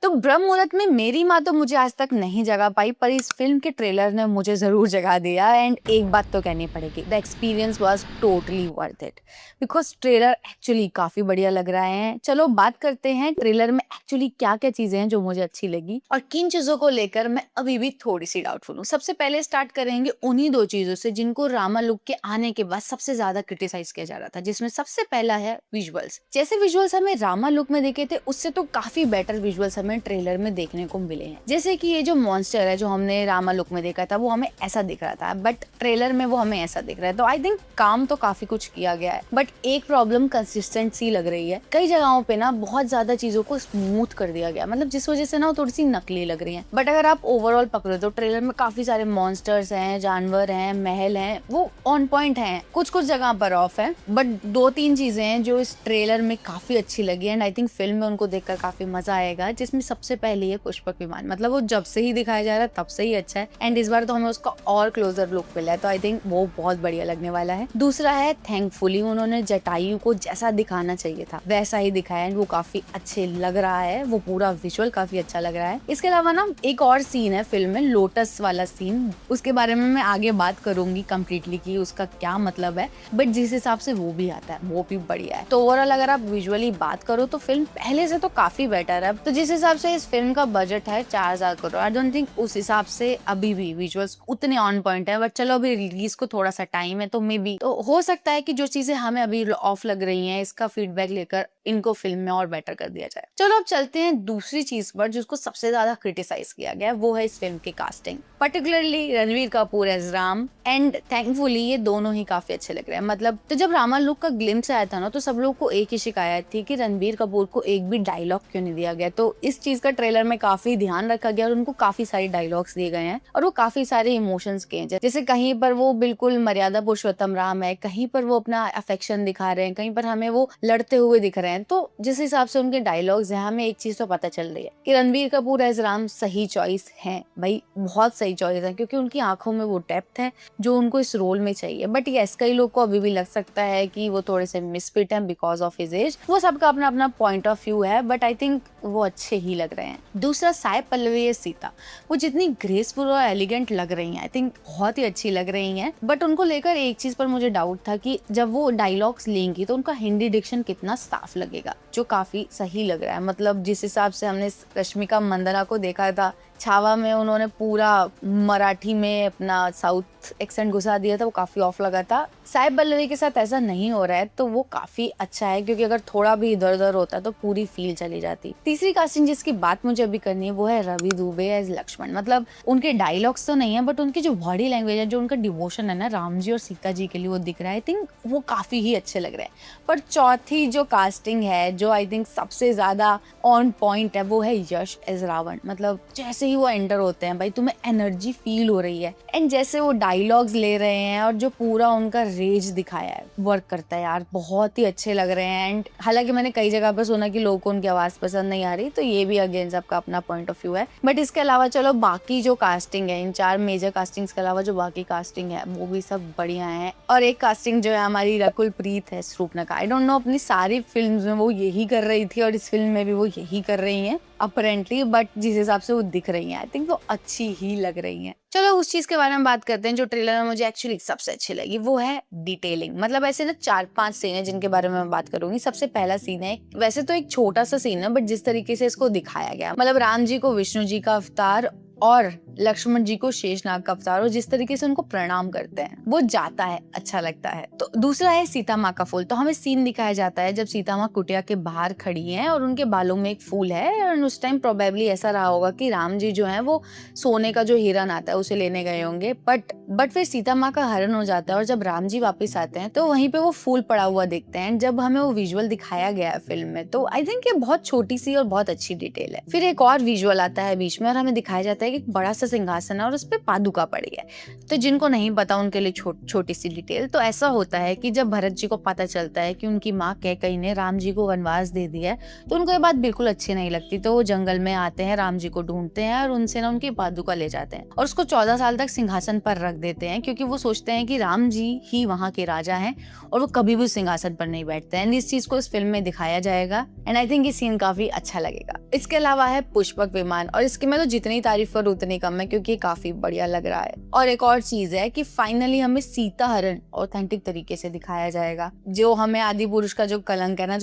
तो ब्रह्म मुहूर्त में मेरी माँ तो मुझे आज तक नहीं जगा पाई, पर इस फिल्म के ट्रेलर ने मुझे जरूर जगा दिया। एंड एक बात तो कहनी पड़ेगी, the experience was totally worth it, because trailer actually काफी बढ़िया लग रहा है। चलो बात करते हैं ट्रेलर में एक्चुअली क्या क्या चीजें हैं जो मुझे अच्छी लगी और किन चीजों को लेकर मैं अभी भी थोड़ी सी डाउटफुल हूँ। सबसे पहले स्टार्ट करेंगे उन्हीं दो चीजों से जिनको रामा लुक के आने के बाद सबसे ज्यादा क्रिटिसाइज किया जा रहा था, जिसमें सबसे पहला है विजुअल्स। जैसे विजुअल्स हमें रामा लुक में देखे थे उससे तो काफी बेटर विजुअल्स हमें ट्रेलर में देखने को मिले हैं। जैसे कि ये जो मॉन्स्टर है जो हमने रामा लुक में देखा था वो हमें ऐसा दिख रहा था, बट ट्रेलर में वो हमें ऐसा दिख रहा है। तो आई थिंक काम तो काफी कुछ किया गया है, बट एक प्रॉब्लम कंसिस्टेंसी लग रही है। कई जगहों पे ना बहुत ज्यादा चीजों को स्मूथ कर दिया गया, मतलब जिस वजह से ना वो थोड़ी सी नकली लग रही है। बट अगर आप ओवरऑल पकड़ो तो ट्रेलर में काफी सारे मॉन्स्टर्स हैं, जानवर हैं, महल हैं, वो ऑन पॉइंट हैं। कुछ कुछ जगह पर ऑफ है, बट दो तीन चीजें हैं जो इस ट्रेलर में काफी अच्छी लगी एंड आई थिंक फिल्म में उनको देखकर काफी मजा आएगा। जिसमें सबसे पहले है पुष्पक विमान, मतलब वो जब से ही दिखाया जा रहा है तब से ही अच्छा है एंड इस बार तो हमें उसका और क्लोजर लुक मिला है, तो आई थिंक वो बहुत बढ़िया लगने वाला है। दूसरा है थैंकफुली उन्होंने जटायु को जैसा दिखाना चाहिए था वैसा ही दिखाया एंड वो काफी अच्छे लग रहा है, वो पूरा विजुअल काफी अच्छा लग रहा है। इसके अलावा ना एक और सीन है फिल्म में, लोटस वाला सीन, उसके बारे में मैं आगे बात करूंगी कम्प्लीटली कि उसका क्या मतलब है, बट जिस हिसाब से वो भी आता है वो भी बढ़िया है। तो ओवरऑल अगर आप विजुअली बात करो तो फिल्म पहले से तो काफी बेटर है। तो जिस हिसाब से इस फिल्म का बजट है 4000 करोड़, आई डोंट थिंक उस हिसाब से अभी भी विजुअल्स उतने ऑन पॉइंट है। बट चलो अभी रिलीज को थोड़ा सा टाइम है तो मे बी तो हो सकता है कि जो चीजें हमें अभी ऑफ लग रही हैं इसका फीडबैक लेकर इनको फिल्म में और बेटर कर दिया जाए। चलो अब चलते हैं दूसरी चीज पर जिसको सबसे ज्यादा क्रिटिसाइज किया गया, वो है इस फिल्म की casting, particularly Ranbir Kapoor as Ram and thankfully ये दोनों ही काफी अच्छे लग रहे हैं। मतलब तो जब रामा लुक का ग्लिम्स आया था ना तो सब लोग को एक ही शिकायत थी कि रणबीर कपूर को एक भी डायलॉग क्यों नहीं दिया गया। तो इस चीज का ट्रेलर में काफी ध्यान रखा गया और उनको काफी सारे डायलॉग्स दिए गए हैं और वो काफी सारे इमोशंस के हैं। जैसे कहीं पर वो बिल्कुल मर्यादा पुरुषोत्तम राम है, कहीं पर वो अपना अफेक्शन दिखा रहे हैं, कहीं पर हमें वो लड़ते हुए दिख रहे हैं। तो जिस हिसाब से उनके डायलॉग्स हैं हमें एक चीज तो पता चल रही है कि रणबीर कपूर एज राम सही चॉइस है भाई, बहुत सही चॉइस है, क्योंकि उनकी आंखों में वो डेप्थ है जो उनको इस रोल में चाहिए। बट यस कई लोग को अभी भी लग सकता है कि वो थोड़े से मिसफिट हैं बिकॉज ऑफ हिज एज, वो सबका अपना अपना पॉइंट ऑफ व्यू है, बट आई थिंक वो अच्छे ही लग रहे हैं। दूसरा साई पल्लवी है सीता, वो जितनी ग्रेसफुल और एलिगेंट लग रही हैं आई थिंक बहुत ही अच्छी लग रही हैं। बट उनको लेकर एक चीज पर मुझे डाउट था कि जब वो डायलॉग्स लेंगी तो उनका हिंदी डिक्शन कितना साफ लगेगा, जो काफी सही लग रहा है। मतलब जिस हिसाब से हमने रश्मिका मंदाना को देखा था छावा में, उन्होंने पूरा मराठी में अपना साउथ एक्सेंट घुसा दिया था, वो काफी ऑफ लगा था। साई पल्लवी के साथ ऐसा नहीं हो रहा है तो वो काफी अच्छा है, क्योंकि अगर थोड़ा भी इधर उधर होता तो पूरी फील चली जाती। तीसरी कास्टिंग जिसकी बात मुझे अभी करनी है वो है रवि दुबे एज लक्ष्मण। मतलब उनके डायलॉग्स तो नहीं है बट उनकी जो बॉडी लैंग्वेज है, जो उनका डिवोशन है ना राम जी और सीता जी के लिए, वो दिख रहा है। आई थिंक वो काफी ही अच्छे लग रहे हैं। पर चौथी जो कास्टिंग है जो आई थिंक सबसे ज्यादा ऑन पॉइंट है वो है यश एज रावण। मतलब जैसे ही वो एंटर होते हैं भाई तुम्हें एनर्जी फील हो रही है एंड जैसे वो डायलॉग्स ले रहे हैं और जो पूरा उनका रेज दिखाया है वर्क करता है यार, बहुत ही अच्छे लग रहे हैं। एंड हालांकि मैंने कई जगह पर सुना कि लोगों को उनकी आवाज पसंद नहीं आ रही, तो ये भी अगेन सबका अपना पॉइंट ऑफ व्यू है। बट इसके अलावा चलो बाकी जो कास्टिंग है, इन 4 मेजर कास्टिंग्स के अलावा जो बाकी कास्टिंग है वो भी सब बढ़िया है। और एक कास्टिंग जो है हमारी रकुल प्रीत है स्वरूपनखा, आई डोंट नो अपनी सारी फिल्म में वो यही कर रही थी और इस फिल्म में भी वो यही कर रही है अपरेंटली, बट जिस हिसाब से वो दिख रही हैं आई थिंक वो अच्छी ही लग रही हैं। चलो उस चीज के बारे में बात करते हैं जो ट्रेलर में मुझे एक्चुअली सबसे अच्छी लगी, वो है डिटेलिंग। मतलब ऐसे ना 4-5 सीन है जिनके बारे में मैं बात करूंगी। सबसे पहला सीन है, वैसे तो एक छोटा सा सीन है बट जिस तरीके से इसको दिखाया गया, मतलब राम जी को विष्णु जी का अवतार और लक्ष्मण जी को शेषनाग का अवतार, और जिस तरीके से उनको प्रणाम करते हैं वो जाता है, अच्छा लगता है। तो दूसरा है सीता माँ का फूल। तो हमें सीन दिखाया जाता है जब सीता माँ कुटिया के बाहर खड़ी हैं और उनके बालों में एक फूल है और उस टाइम प्रोबेबली ऐसा रहा होगा कि राम जी जो है वो सोने का जो हिरन आता है उसे लेने गए होंगे, बट फिर सीता माँ का हरण हो जाता है और जब राम जी वापस आते हैं तो वहीं पे वो फूल पड़ा हुआ दिखते हैं। जब हमें वो विजुअल दिखाया गया है फिल्म में तो आई थिंक ये बहुत छोटी सी और बहुत अच्छी डिटेल है। फिर एक और विजुअल आता है बीच में और हमें दिखाया जाता है कि बड़ा सा सिंहासन है और उस पे पादुका पड़ी है। तो जिनको नहीं पता उनके लिए छोटी सी डिटेल, तो ऐसा होता है कि जब भरत जी को पता चलता है कि उनकी माँ कैकेयी ने राम जी को वनवास दे दिया है, तो उनको ये बात बिल्कुल अच्छी नहीं लगती। तो वो जंगल में आते हैं, राम जी को ढूंढते हैं और उनसे ना उनकी पादुका ले जाते हैं और उसको 14 साल तक सिंहासन पर रख देते हैं, क्योंकि वो सोचते हैं कि राम जी ही वहाँ के राजा हैं और वो कभी भी सिंहासन पर नहीं बैठते हैं। इस चीज को इस फिल्म में दिखाया जाएगा एंड आई थिंक ये सीन काफी अच्छा लगेगा। इसके अलावा है पुष्पक विमान, और इसकी मैं तो जितनी तारीफ करूँ उतनी कम है, क्योंकि काफी बढ़िया लग रहा है। और एक और चीज है कि फाइनली हमें सीता हरण ऑथेंटिक तरीके से दिखाया जाएगा, जो हमें आदि पुरुष का जो कलंक है ना,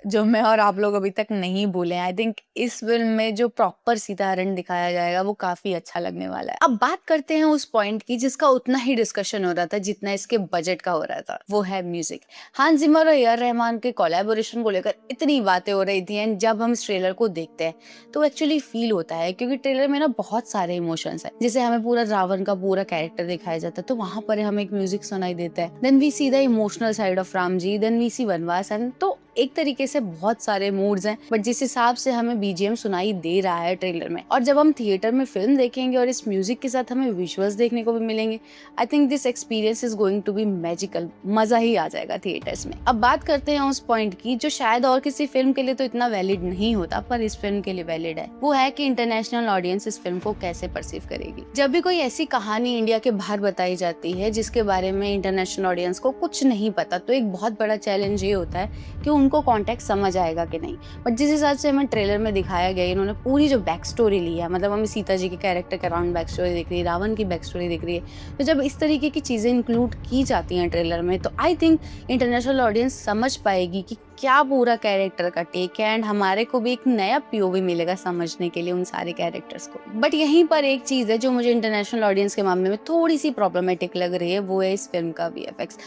जो मैं और आप लोग अभी तक नहीं भूले। आई थिंक इस फिल्म में जो प्रॉपर सीता हरण दिखाया जाएगा वो काफी अच्छा लगने वाला है। अब बात करते हैं उस पॉइंट की जिसका उतना ही डिस्कशन हो रहा था जितना इसके बजट का हो रहा था, वो है म्यूजिक। हांस जिमर और ए आर रहमान के कोलैबोरेशन को लेकर इतनी बातें हो रही थी एंड जब हम इस ट्रेलर को देखते हैं तो एक्चुअली फील होता है, क्योंकि ट्रेलर में ना बहुत सारे इमोशंस है। जैसे हमें पूरा रावण का पूरा कैरेक्टर दिखाया जाता है, तो वहां पर हमें एक म्यूजिक सुनाई देता है। Then we see the emotional side of Ram ji, then we see वनवास, एंड तो एक तरीके से बहुत सारे मूड्स हैं, बट जिस हिसाब से हमें बीजीएम सुनाई दे रहा है ट्रेलर में, और जब हम थिएटर में फिल्म देखेंगे और इस म्यूजिक के साथ हमें विजुअल्स देखने को भी मिलेंगे, I think this experience is going to be magical. मजा ही आ जाएगा थिएटर्स में। अब बात करते हैं उस पॉइंट की जो शायद और किसी फिल्म के लिए तो इतना वैलिड नहीं होता, पर इस फिल्म के लिए वैलिड है। वो है कि इंटरनेशनल ऑडियंस इस फिल्म को कैसे परसीव करेगी। जब भी कोई ऐसी कहानी इंडिया के बाहर बताई जाती है जिसके बारे में इंटरनेशनल ऑडियंस को कुछ नहीं पता, तो एक बहुत बड़ा चैलेंज ये होता है कि उनको कॉन्टेक्स्ट समझ आएगा कि नहीं। बट जिस हिसाब से हमें ट्रेलर में दिखाया गया, इन्होंने पूरी जो बैक स्टोरी ली है, मतलब हमें सीता जी के कैरेक्टर के अराउंड बैक स्टोरी दिख रही है, रावण की बैक स्टोरी दिख रही है, तो जब इस तरीके की चीजें इंक्लूड की जाती हैं ट्रेलर में, तो आई थिंक इंटरनेशनल ऑडियंस समझ पाएगी कि क्या पूरा कैरेक्टर का टेक है, एंड हमारे को भी एक नया पीओवी मिलेगा समझने के लिए उन सारे कैरेक्टर्स को। बट यहीं पर एक चीज है जो मुझे इंटरनेशनल ऑडियंस के मामले में थोड़ी सी प्रॉब्लमेटिक लग रही है, वो है इस फिल्म का वीएफएक्स।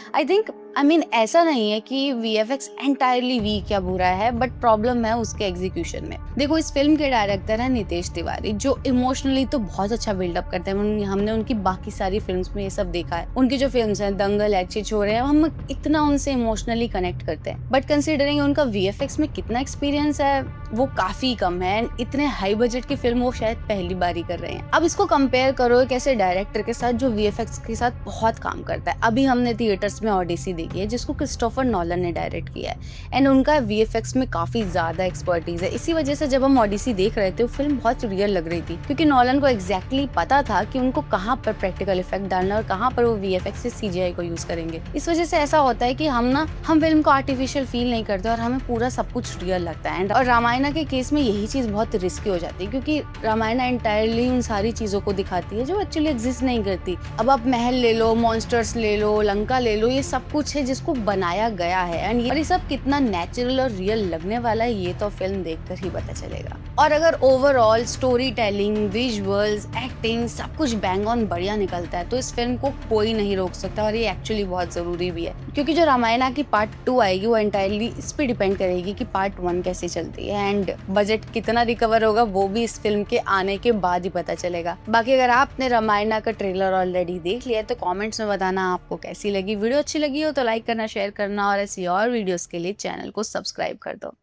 आई मीन ऐसा नहीं है कि वीएफएक्स एंटायरली वीक या बुरा है, बट प्रॉब्लम है उसके एग्जीक्यूशन में। देखो, इस फिल्म के डायरेक्टर है नितेश तिवारी, जो इमोशनली तो बहुत अच्छा बिल्डअप करते हैं। हमने उनकी बाकी सारी फिल्म्स में ये सब देखा है। उनकी जो फिल्म्स हैं दंगल, अच्छे छोरे हैं, हम इतना उनसे इमोशनली कनेक्ट करते हैं। बट कंसिडरिंग उनका वीएफएक्स में कितना एक्सपीरियंस है, वो काफी कम है। इतने हाई बजट की फिल्म वो शायद पहली बार ही कर रहे हैं। अब इसको कंपेयर करो एक ऐसे डायरेक्टर के साथ जो वीएफएक्स के साथ बहुत काम करता है। अभी हमने थिएटर्स में ओडिसी देखी है, जिसको क्रिस्टोफर नॉलन ने डायरेक्ट किया है, एंड उनका वीएफएक्स में काफी ज्यादा एक्सपर्टीज है। इसी वजह से जब हम ओडिसी देख रहे थे, वो फिल्म बहुत रियल लग रही थी, क्योंकि नॉलन को एग्जैक्टली पता था कि उनको कहाँ पर प्रैक्टिकल इफेक्ट डालना और कहाँ पर वो वीएफएक्स से सीजीआई को यूज करेंगे। इस वजह से ऐसा होता है कि हम फिल्म को आर्टिफिशियल फील नहीं करते और हमें पूरा सब कुछ रियल लगता है। और रामायणा के केस में यही चीज बहुत रिस्की हो जाती है, क्योंकि रामायणा एंटायरली उन सारी चीजों को दिखाती है जो एक्चुअली एग्जिस्ट नहीं करती। अब आप महल ले लो, मॉन्स्टर्स ले लो, लंका ले लो, ये सब कुछ है जिसको बनाया गया है, एंड ये सब कितना नेचुरल और रियल लगने वाला है ये तो फिल्म देखकर ही पता चलेगा। और अगर overall story telling, visuals, acting सब कुछ बैंग ऑन बढ़िया निकलता है, तो इस फिल्म को कोई नहीं रोक सकता। और ये एक्चुअली बहुत जरूरी भी है, क्योंकि जो रामायणा की पार्ट 2 आएगी वो एंटायरली इस पे डिपेंड करेगी कि पार्ट 1 कैसे चलती है, एंड बजट कितना रिकवर होगा वो भी इस फिल्म के आने के बाद ही पता चलेगा। बाकी अगर आपने रामायणा का ट्रेलर ऑलरेडी देख लिया है तो कमेंट्स में बताना आपको कैसी लगी। वीडियो अच्छी लगी हो तो लाइक करना, शेयर करना, और ऐसी और वीडियोस के लिए चैनल को सब्सक्राइब कर दो।